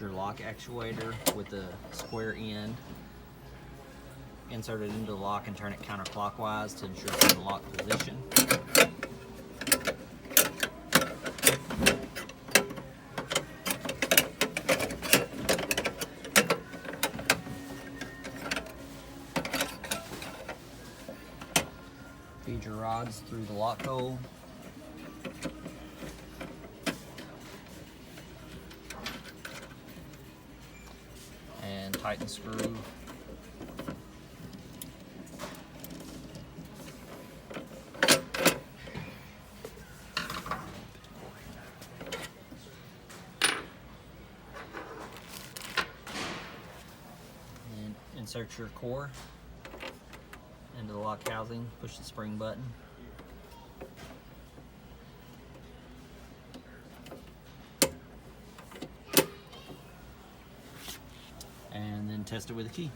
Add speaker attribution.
Speaker 1: your lock actuator with the square end. Insert it into the lock and turn it counterclockwise to ensure it's in the lock position. Feed your rods through the lock hole. And tighten the screw. And insert your core into the lock housing, push the spring button. And then test it with a key.